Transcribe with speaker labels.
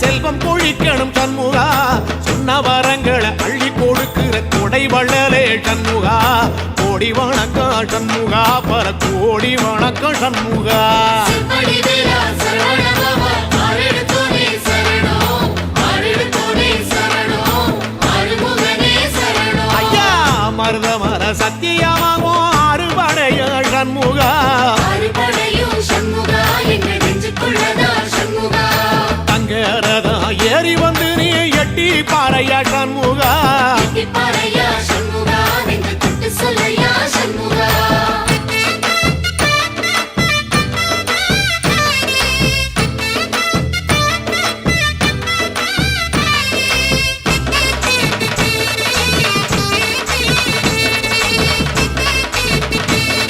Speaker 1: செல்வம் கொழிக்கணும் சண்முகா சொன்ன வரங்களை அள்ளி கொடுக்கிற கொடை வள்ளலே சண்முகா கோடி வணக்கம் சண்முகா பல கோடி வணக்கம் சண்முகா ஐயா மருதமர சத்தியமாகும் அறுபடைய சண்முகா